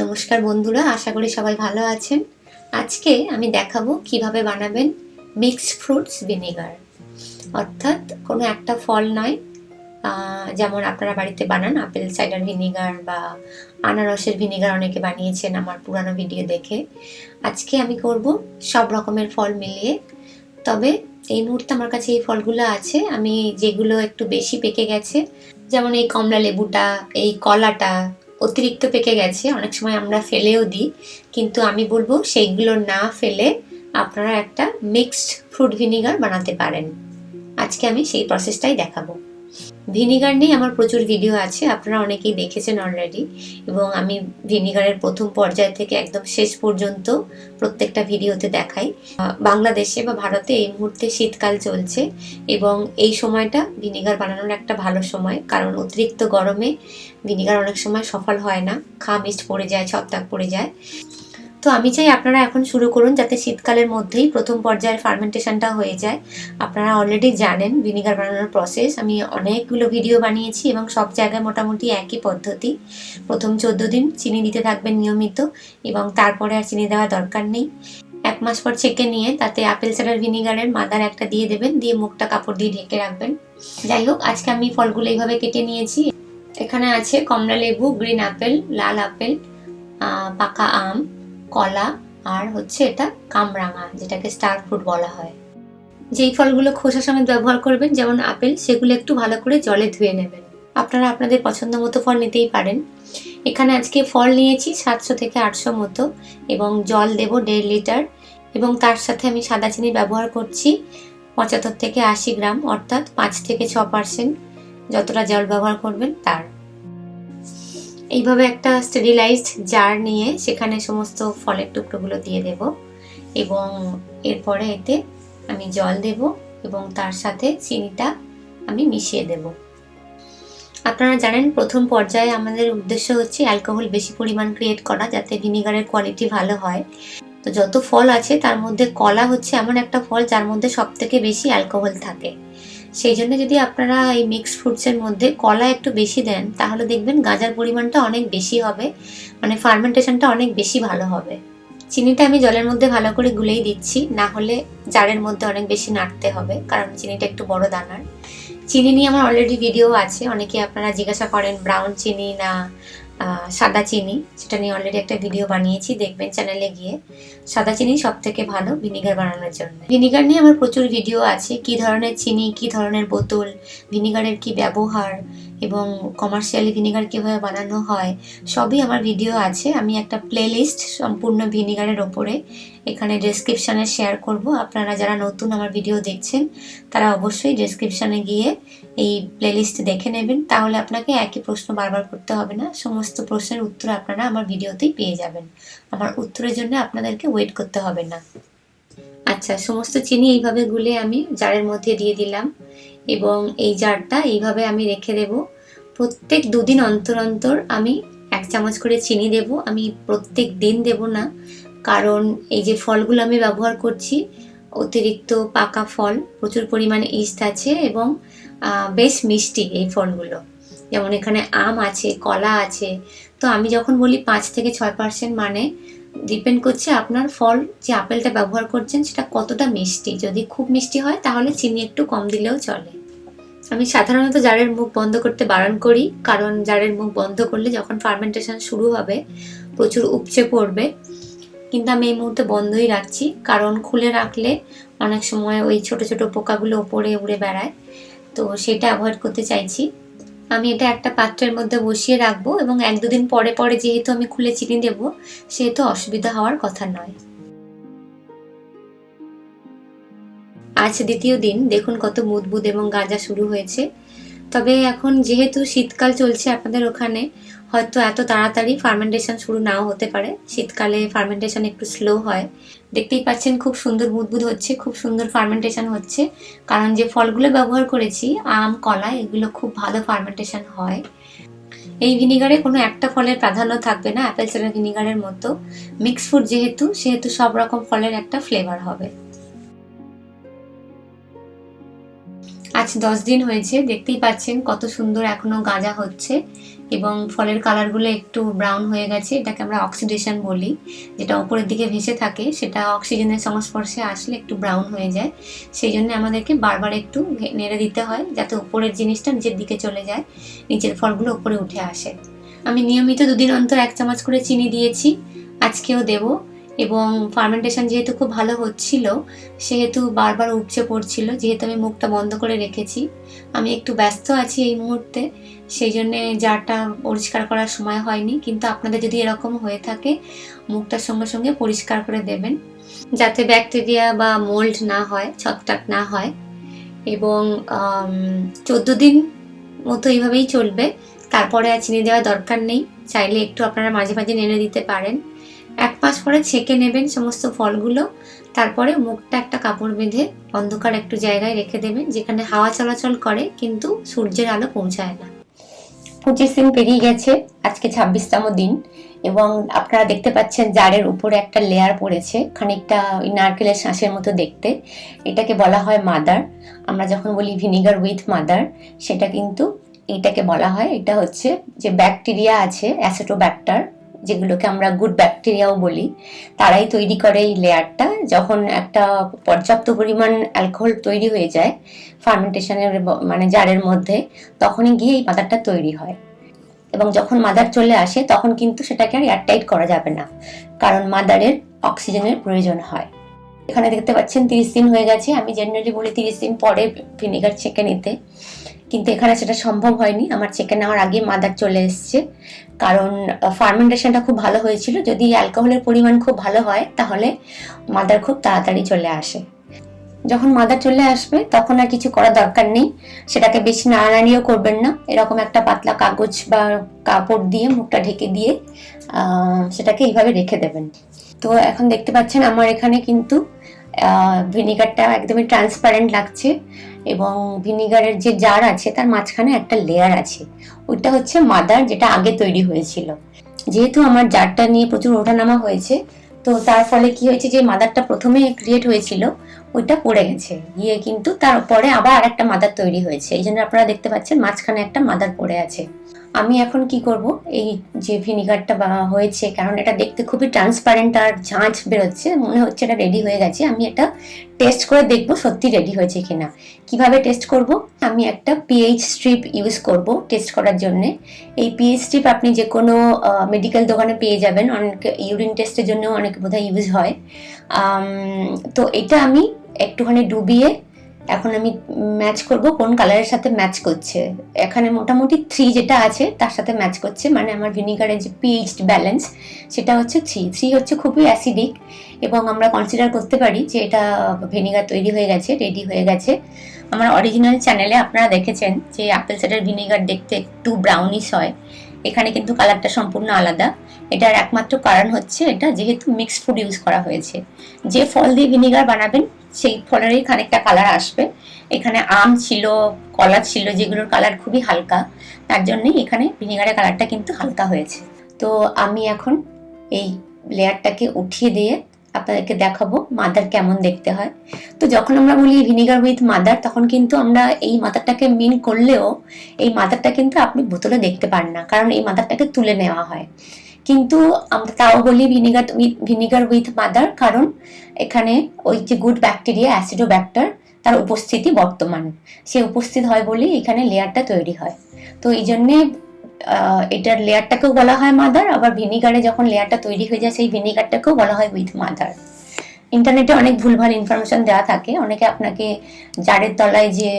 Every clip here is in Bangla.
নমস্কার বন্ধুরা, আশা করি সবাই ভালো আছেন। আজকে আমি দেখাবো কিভাবে বানাবেন মিক্সড ফ্রুটস ভিনেগার। অর্থাৎ কোনো একটা ফল নয়, যেমন আপনারা বাড়িতে বানান আপেল সাইডার ভিনেগার বা আনারসের ভিনেগার, অনেকে বানিয়েছেন আমার পুরানো ভিডিও দেখে। আজকে আমি করব সব রকমের ফল মিলিয়ে। তবে এই মুহূর্তে আমার কাছে এই ফলগুলো আছে, আমি যেগুলো একটু বেশি পেকে গেছে, যেমন এই কমলা লেবুটা, এই কলাটা অতিরিক্ত পেকে গেছে, অনেক সময় আমরা ফেলেও দিই, কিন্তু আমি বলবো সেইগুলো না ফেলে আপনারা একটা মিক্সড ফ্রুট ভিনেগার বানাতে পারেন। আজকে আমি সেই প্রসেসটাই দেখাবো। ভিনেগার নিয়ে আমার প্রচুর ভিডিও আছে, আপনারা অনেকেই দেখেছেন অলরেডি, এবং আমি ভিনেগারের প্রথম পর্যায় থেকে একদম শেষ পর্যন্ত প্রত্যেকটা ভিডিওতে দেখাই। বাংলাদেশে বা ভারতে এই মুহূর্তে শীতকাল চলছে, এবং এই সময়টা ভিনেগার বানানোর একটা ভালো সময়, কারণ অতিরিক্ত গরমে ভিনেগার অনেক সময় সফল হয় না, মিস্ট পড়ে যায়, ছত্রাক পড়ে যায়। তো আমি চাই আপনারা এখন শুরু করুন, যাতে শীতকালের মধ্যেই প্রথম পর্যায়ের ফার্মেন্টেশনটা হয়ে যায়। আপনারা অলরেডি জানেন ভিনেগার বানানোর প্রসেস, আমি অনেকগুলো ভিডিও বানিয়েছি এবং সব জায়গায় মোটামুটি একই পদ্ধতি। প্রথম 14 দিন চিনি দিতে থাকবেন নিয়মিত, এবং তারপরে আর চিনি দেওয়া দরকার নেই। 1 মাস পর ছেঁকে নিয়ে তাতে আপেল সাইডার ভিনেগারের মাদার একটা দিয়ে দেবেন, দিয়ে মুখটা কাপড় দিয়ে ঢেকে রাখবেন। যাই হোক, আজকে আমি ফলগুলো এইভাবে কেটে নিয়েছি। এখানে আছে কমলা লেবু, গ্রিন আপেল, লাল আপেল, পাকা আম, কলা, আর হচ্ছে এটা কামরাঙা, যেটাকে স্টার ফ্রুট বলা হয়। যেই ফলগুলো খোসা সমেত ব্যবহার করবেন, যেমন আপেল, সেগুলো একটু ভালো করে জলে ধুয়ে নেবেন। আপনারা আপনাদের পছন্দ মতো ফল নিতেই পারেন। এখানে আজকে ফল নিয়েছি 700 থেকে 800 মতো, এবং জল দেব 1.5 লিটার, এবং তার সাথে আমি সাদা চিনি ব্যবহার করছি 75 থেকে 80 গ্রাম, অর্থাৎ 5 থেকে 6%, যতটা জল ব্যবহার করবেন তার। এইভাবে একটা স্টেরিলাইজড জার নিয়ে সেখানে সমস্ত ফলের টুকরোগুলো দিয়ে দেব, এবং এরপরে এতে আমি জল দেব এবং তার সাথে চিনিটা আমি মিশিয়ে দেব। আপনারা জানেন প্রথম পর্যায়ে আমাদের উদ্দেশ্য হচ্ছে অ্যালকোহল বেশি পরিমাণ ক্রিয়েট করা, যাতে ভিনেগারের কোয়ালিটি ভালো হয়। তো যত ফল আছে তার মধ্যে কলা হচ্ছে এমন একটা ফল যার মধ্যে সব থেকে বেশি অ্যালকোহল থাকে। সেই জন্য যদি আপনারা এই মিক্সড ফ্রুটসের মধ্যে কলা একটু বেশি দেন, তাহলে দেখবেন গাঁজার পরিমাণটা অনেক বেশি হবে, মানে ফার্মেন্টেশনটা অনেক বেশি ভালো হবে। চিনিটা আমি জলের মধ্যে ভালো করে গুলেই দিচ্ছি, না হলে জারের মধ্যে অনেক বেশি নাড়তে হবে, কারণ চিনিটা একটু বড় দানার। চিনি নিয়ে আমার অলরেডি ভিডিও আছে, অনেকে আপনারা জিজ্ঞাসা করেন ব্রাউন চিনি না সাদা চিনি, সেটা নিয়ে অলরেডি একটা ভিডিও বানিয়েছি, দেখবেন চ্যানেলে গিয়ে। সাদা চিনি সব থেকে ভালো ভিনেগার বানানোর জন্য। ভিনেগার নিয়ে আমার প্রচুর ভিডিও আছে, কি ধরনের চিনি, কি ধরনের বোতল, ভিনেগারের কি ব্যবহার, এবং কমার্শিয়ালি ভিনেগার কিভাবে বানানো হয়, সবই আমার ভিডিও আছে। আমি একটা প্লেলিস্ট সম্পূর্ণ ভিনেগারের ওপরে এখানে ডেসক্রিপশানে শেয়ার করব। আপনারা যারা নতুন আমার ভিডিও দেখছেন তারা অবশ্যই ডেসক্রিপশানে গিয়ে এই প্লেলিস্ট দেখে নেবেন, তাহলে আপনাকে একই প্রশ্ন বারবার করতে হবে না, সমস্ত প্রশ্নের উত্তর আপনারা আমার ভিডিওতেই পেয়ে যাবেন। আমার উত্তরের জন্য আপনাদেরকে ওয়েট করতে হবে না। আচ্ছা, সমস্ত চিনি এইভাবে গুলে আমি জারের মধ্যে দিয়ে দিলাম, এবং এই জারটা এইভাবে আমি রেখে দেব। প্রত্যেক 2 দিন অন্তর অন্তর আমি 1 চামচ করে চিনি দেব। আমি প্রত্যেক দিন দেব না, কারণ এই যে ফলগুলো আমি ব্যবহার করছি অতিরিক্ত পাকা ফল, প্রচুর পরিমাণে ইস্ট আছে, এবং বেশ মিষ্টি এই ফলগুলো। যেমন এখানে আম আছে, কলা আছে। তো আমি যখন বলি 5 থেকে 6%, মানে ডিপেন্ড করছে আপনার ফল, যে আপেলটা ব্যবহার করছেন সেটা কতটা মিষ্টি। যদি খুব মিষ্টি হয় তাহলে চিনি একটু কম দিলেও চলে। আমি সাধারণত জারের মুখ বন্ধ করতে বারণ করি, কারণ জারের মুখ বন্ধ করলে যখন ফার্মেন্টেশন শুরু হবে প্রচুর উপচে পড়বে, কিন্তু আমি এই মুহূর্তে বন্ধই রাখছি, কারণ খুলে রাখলে অনেক সময় ওই ছোট ছোট পোকাগুলো ওপরে উড়ে বেড়ায়, তো সেটা অ্যাভয়েড করতে চাইছি। আমি এটা একটা পাত্রের মধ্যে বসিয়ে রাখবো, এবং 1-2 দিন পরে পরে যেহেতু আমি খুলে চিনি দেব, সেহেতু অসুবিধা হওয়ার কথা নয়। আজ দ্বিতীয় দিন, দেখুন কত বুদবুদ এবং গাঁজা শুরু হয়েছে। তবে এখন যেহেতু শীতকাল চলছে আপনাদের ওখানে, হয়তো এত তাড়াতাড়ি ফার্মেন্টেশন শুরু নাও হতে পারে, শীতকালে ফার্মেন্টেশন একটু স্লো হয়। দেখতেই পাচ্ছেন খুব সুন্দর বুদবুদ হচ্ছে, খুব সুন্দর ফার্মেন্টেশন হচ্ছে, কারণ যে ফলগুলো ব্যবহার করেছি আম, কলা, এগুলো খুব ভালো ফার্মেন্টেশন হয়। এই ভিনেগারে কোনো একটা ফলের প্রাধান্য থাকবে না, অ্যাপেল সাইডার ভিনেগারের মতো। মিক্স ফ্রুট সেহেতু সব রকম ফলের একটা ফ্লেভার হবে। আজ 5-10 দিন হয়েছে, দেখতেই পাচ্ছেন কত সুন্দর এখনো গাঁজা হচ্ছে এবং ফলের কালারগুলো একটু ব্রাউন হয়ে গেছে। এটাকে আমরা অক্সিডেশন বলি, যেটা উপরের দিকে ভেসে থাকে সেটা অক্সিজেনের সংস্পর্শে আসলে একটু ব্রাউন হয়ে যায়। সেই জন্য আমাদেরকে বারবার একটু নেড়ে দিতে হয় যাতে উপরের জিনিসটা নিচের দিকে চলে যায়, নিচের ফলগুলো উপরে উঠে আসে। আমি নিয়মিত 2 দিন অন্তর 1 চামচ করে চিনি দিয়েছি, আজকেও দেব। এবং ফার্মেন্টেশন যেহেতু খুব ভালো হচ্ছিল সেহেতু বারবার উপচে পড়ছিল, যেহেতু আমি মুখটা বন্ধ করে রেখেছি। আমি একটু ব্যস্ত আছি এই মুহূর্তে, সেই জন্যে জারটা পরিষ্কার করার সময় হয়নি। কিন্তু আপনাদের যদি এরকম হয়ে থাকে মুখটার সঙ্গে সঙ্গে পরিষ্কার করে দেবেন যাতে ব্যাকটেরিয়া বা মোল্ড না হয়, ছত্রাক না হয়। এবং 14 দিন মতো এইভাবেই চলবে, তারপরে আর চিনি দেওয়ার দরকার নেই। চাইলে একটু আপনারা মাঝে মাঝে নেড়ে দিতে পারেন। 1 মাস পরে ছেঁকে নেবেন সমস্ত ফলগুলো, তারপরে মুখটা একটা কাপড় বেঁধে অন্ধকার একটু জায়গায় রেখে দেবেন যেখানে হাওয়া চলাচল করে কিন্তু সূর্যের আলো পৌঁছায় না। 25 দিন পেরিয়ে গেছে, আজকে 26তম দিন এবং আপনারা দেখতে পাচ্ছেন জারের উপরে একটা লেয়ার পড়েছে, খানিকটা ওই নারকেলের শাঁসের মতো দেখতে। এটাকে বলা হয় মাদার। আমরা যখন বলি ভিনিগার উইথ মাদার, সেটা কিন্তু এটাকে বলা হয়। এটা হচ্ছে যে ব্যাকটেরিয়া আছে, অ্যাসিটোব্যাক্টার, যেগুলোকে আমরা গুড ব্যাকটেরিয়াও বলি, তারাই তৈরি করে এই লেয়ারটা। যখন একটা পর্যাপ্ত পরিমাণ অ্যালকোহল তৈরি হয়ে যায় ফার্মেন্টেশনের মানে জারের মধ্যে, তখনই গিয়ে এই মাদারটা তৈরি হয়। এবং যখন মাদার চলে আসে তখন কিন্তু সেটাকে আর এয়ারটাইট করা যাবে না, কারণ মাদারের অক্সিজেনের প্রয়োজন হয়। এখানে দেখতে পাচ্ছেন 30 দিন হয়ে গেছে। আমি জেনারেলি বলি 30 দিন পরে ভিনেগার ছেঁকে নিতে, কিন্তু এখানে সেটা সম্ভব হয়নি। আমার ছেঁকে নেওয়ার আগে মাদার চলে এসছে, কারণ ফার্মেন্টেশনটা খুব ভালো হয়েছিল। যদি অ্যালকোহলের পরিমাণ খুব ভালো হয় তাহলে মাদার খুব তাড়াতাড়ি চলে আসে। যখন মাদার চলে আসবে তখন আর কিছু করার দরকার নেই, সেটাকে বেশি নাড়ানাড়িও করবেন না। এরকম একটা পাতলা কাগজ বা কাপড় দিয়ে মুখটা ঢেকে দিয়ে সেটাকে এইভাবে রেখে দেবেন। তো এখন দেখতে পাচ্ছেন আমার এখানে কিন্তু ভিনিগারটা একদমই ট্রান্সপারেন্ট লাগছে এবং ভিনিগারের যে জার আছে তার মাঝখানে একটা লেয়ার আছে, ওইটা হচ্ছে মাদার, যেটা আগে তৈরি হয়েছিল। যেহেতু আমার জারটা নিয়ে প্রচুর ওঠানামা হয়েছে, তো তার ফলে কি হয়েছে, যে মাদারটা প্রথমে ক্রিয়েট হয়েছিল ওইটা পড়ে গেছে গিয়ে, কিন্তু তারপরে আবার আরেকটা মাদার তৈরি হয়েছে। এই জন্য আপনারা দেখতে পাচ্ছেন মাঝখানে একটা মাদার পড়ে আছে। আমি এখন কি করব, এই যে ভিনিগারটা হয়েছে, কারণ এটা দেখতে খুবই ট্রান্সপারেন্ট আর ঝাঁঝ বেরোচ্ছে, মনে হচ্ছে এটা রেডি হয়ে গেছে। আমি এটা টেস্ট করে দেখব সত্যি রেডি হয়েছে কিনা। কিভাবে টেস্ট করব, আমি একটা পিএইচ স্ট্রিপ ইউজ করব টেস্ট করার জন্য। এই পিএইচ স্ট্রিপ আপনি যে কোনো মেডিকেল দোকানে পেয়ে যাবেন, অনেক ইউরিন টেস্টের জন্য অনেক বোধহয় ইউজ হয়। তো এটা আমি একটুখানি ডুবিয়ে এখন আমি ম্যাচ করব কোন কালারের সাথে ম্যাচ করছে। এখানে মোটামুটি 3 যেটা আছে তার সাথে ম্যাচ করছে, মানে আমার ভিনিগারের যে পিএইচ ব্যালেন্স সেটা হচ্ছে 3 হচ্ছে খুবই অ্যাসিডিক, এবং আমরা কনসিডার করতে পারি যে এটা ভিনিগার তৈরি হয়ে গেছে, রেডি হয়ে গেছে। আমার অরিজিনাল চ্যানেলে আপনারা দেখেছেন যে আপেল সাইডার ভিনিগার দেখতে একটু ব্রাউনিশ হয়, এখানে কিন্তু কালারটা সম্পূর্ণ আলাদা। এটার একমাত্র কারণ হচ্ছে এটা যেহেতু মিক্সড ফুড ইউজ করা হয়েছে। যে ফল দিয়ে ভিনিগার বানাবেন সেই ফলেরই খানিকটা কালার আসবে। এখানে আম ছিল, কলা ছিল, যেগুলোর কালার খুবই হালকা, তার জন্যই এখানে ভিনিগারের কালারটা কিন্তু হালকা হয়েছে। তো আমি এখন এই লেয়ারটাকে উঠিয়ে দিয়ে আপনাদেরকে দেখাবো মাদার কেমন দেখতে হয়। তো যখন আমরা বলি ভিনিগার উইথ মাদার, তখন কিন্তু আমরা এই মাদারটাকে মিন করলেও এই মাদারটা কিন্তু আপনি বোতলে দেখতে পান না, কারণ এই মাদারটাকে তুলে নেওয়া হয়। কিন্তু আমরা তাও বলি ভিনিগার উইথ মাদার, কারণ এখানে ওই যে গুড ব্যাকটেরিয়া অ্যাসিডোব্যাক্টার তার উপস্থিতি বর্তমান, সে উপস্থিত হয় বলেই এখানে লেয়ারটা তৈরি হয়। তো এই জন্যে এটার লেয়ারটাকেও বলা হয় মাদার, আবার ভিনিগারে যখন লেয়ারটা তৈরি হয়ে যায় সেই ভিনিগারটাকেও বলা হয় উইথ মাদার। ইন্টারনেটে অনেক ভুলভাল ইনফরমেশন দেওয়া থাকে, অনেকে আপনাকে জারের তলায় যে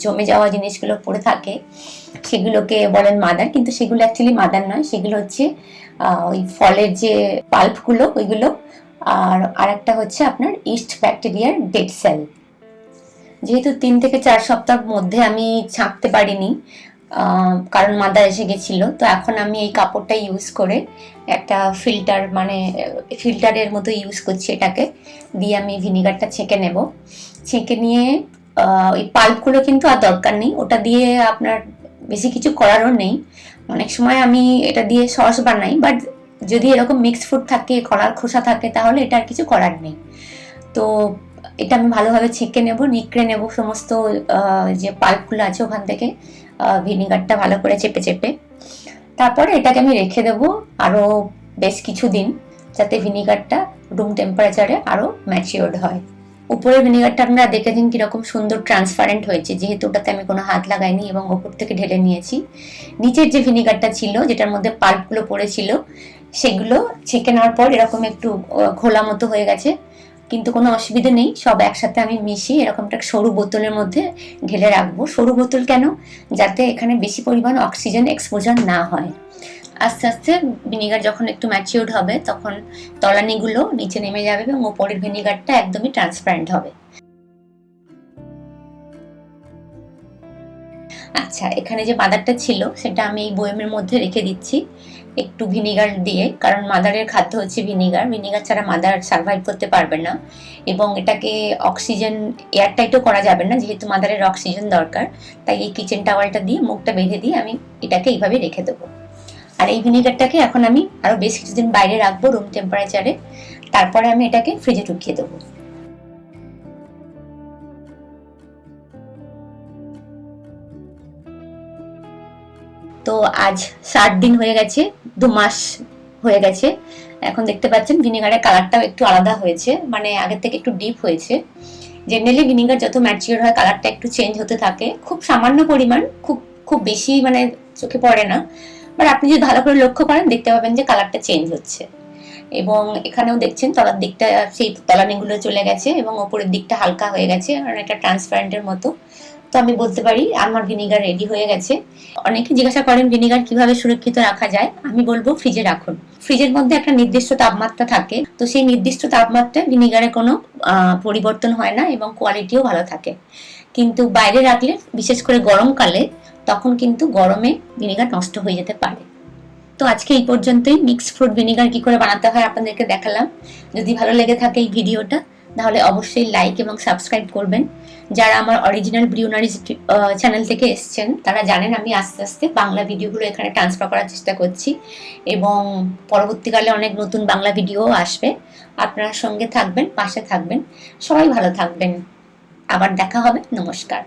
জমে যাওয়া জিনিসগুলো পড়ে থাকে সেগুলোকে বলেন মাদার, কিন্তু সেগুলো অ্যাকচুয়ালি মাদার নয়, সেগুলো হচ্ছে ওই ফলের যে পাল্পগুলো ওইগুলো। আর আরেকটা হচ্ছে আপনার ইস্ট ব্যাকটেরিয়ার ডেড সেল। যেহেতু 3 থেকে 4 সপ্তাহের মধ্যে আমি ছাঁকতে পারিনি, কারণ মাদার এসে গেছিল, তো এখন আমি এই কাপড়টা ইউজ করে একটা ফিল্টার, মানে ফিল্টারের মতো ইউজ করছি, এটাকে দিয়ে আমি ভিনিগারটা ছেঁকে নেব। ছেঁকে নিয়ে ওই পাল্পগুলো কিন্তু আর দরকার নেই, ওটা দিয়ে আপনার বেশি কিছু করারও নেই। অনেক সময় আমি এটা দিয়ে সস বানাই, বাট যদি এরকম মিক্সড ফুড থাকে, কলার খোসা থাকে, তাহলে এটা আর কিছু করার নেই। তো এটা আমি ভালোভাবে ছেঁকে নেব, নিকড়ে নেব সমস্ত যে পাল্পগুলো আছে ওখান থেকে ভিনিগারটা ভালো করে চেপে চেপে। তারপরে এটাকে আমি রেখে দেবো আরও বেশ কিছুদিন, যাতে ভিনিগারটা রুম টেম্পারেচারে আরও ম্যাচিওর্ড হয়। উপরের ভিনিগারটা আপনারা দেখেছেন কিরকম সুন্দর ট্রান্সপারেন্ট হয়েছে, যেহেতু ওটাতে আমি কোনো হাত লাগাইনি এবং ওপর থেকে ঢেলে নিয়েছি। নিচের যে ভিনিগারটা ছিল, যেটার মধ্যে পাল্পগুলো পড়েছিল, সেগুলো ছেঁকে নেওয়ার পর এরকম একটু ঘোলা মতো হয়ে গেছে, কিন্তু কোনো অসুবিধা নেই। সব একসাথে আমি মিশিয়ে এরকম একটা সরু বোতলের মধ্যে ঢেলে রাখবো। সরু বোতল কেন? যাতে এখানে বেশি পরিমাণ অক্সিজেন এক্সপোজার না হয়। আস্তে আস্তে ভিনিগার যখন একটু ম্যাচিওর্ড হবে তখন তলানিগুলো নিচে নেমে যাবে এবং ওপরের ভিনিগারটা একদমই ট্রান্সপারেন্ট হবে। আচ্ছা, এখানে যে মাদারটা ছিল সেটা আমি এই বয়মের মধ্যে রেখে দিচ্ছি একটু ভিনিগার দিয়ে, কারণ মাদারের খাদ্য হচ্ছে ভিনিগার। ভিনিগার ছাড়া মাদার সার্ভাইভ করতে পারবে না, এবং এটাকে অক্সিজেন এয়ারটাইটও করা যাবে না, যেহেতু মাদারের অক্সিজেন দরকার। তাই এই কিচেন টাওয়ালটা দিয়ে মুখটা বেঁধে দিয়ে আমি এটাকে এইভাবে রেখে দেবো। আর এই ভিনিগারটাকে এখন আমি আরো বেশ কিছুদিন বাইরে রাখবো রুম টেম্পারেচারে, তারপরে আমি এটাকে ফ্রিজে ঢুকিয়ে দেবো। তো আজ 60 দিন হয়ে গেছে, 2 মাস হয়ে গেছে। এখন দেখতে পাচ্ছেন ভিনেগারের কালারটাও একটু আলাদা হয়েছে, মানে আগের থেকে একটু ডিপ হয়েছে। জেনারেলি ভিনেগার যত ম্যাচিওর হয় কালারটা একটু চেঞ্জ হতে থাকে, খুব সামান্য পরিমাণ, খুব খুব বেশি মানে চোখে পড়ে না, বাট আপনি যদি ভালো করে লক্ষ্য করেন দেখতে পাবেন যে কালারটা চেঞ্জ হচ্ছে। এবং এখানেও দেখছেন তলার দিকটা সেই তলানিগুলো চলে গেছে এবং ওপরের দিকটা হালকা হয়ে গেছে, কারণ এটা ট্রান্সপারেন্টের মতো। তো আমি বলতে পারি আমার ভিনিগার রেডি হয়ে গেছে। অনেকে জিজ্ঞাসা করেন ভিনিগার কিভাবে সুরক্ষিত রাখা যায়। আমি বলবো ফ্রিজে রাখুন। ফ্রিজের মধ্যে একটা নির্দিষ্ট তাপমাত্রা থাকে, তো সেই নির্দিষ্ট তাপমাত্রায় ভিনিগারে কোনো পরিবর্তন হয় না এবং কোয়ালিটিও ভালো থাকে। কিন্তু বাইরে রাখলে, বিশেষ করে গরমকালে, তখন কিন্তু গরমে ভিনিগার নষ্ট হয়ে যেতে পারে। তো আজকে এই পর্যন্তই। মিক্সড ফ্রুট ভিনিগার কি করে বানাতে হয় আপনাদেরকে দেখালাম। যদি ভালো লেগে থাকে এই ভিডিওটা, তাহলে অবশ্যই লাইক এবং সাবস্ক্রাইব করবেন। যারা আমার অরিজিনাল ব্রিউনারি চ্যানেল থেকে এসছেন তারা জানেন আমি আস্তে আস্তে বাংলা ভিডিওগুলো এখানে ট্রান্সফার করার চেষ্টা করছি, এবং পরবর্তীকালে অনেক নতুন বাংলা ভিডিও আসবে। আপনারা সঙ্গে থাকবেন, পাশে থাকবেন। সবাই ভালো থাকবেন। আবার দেখা হবে। নমস্কার।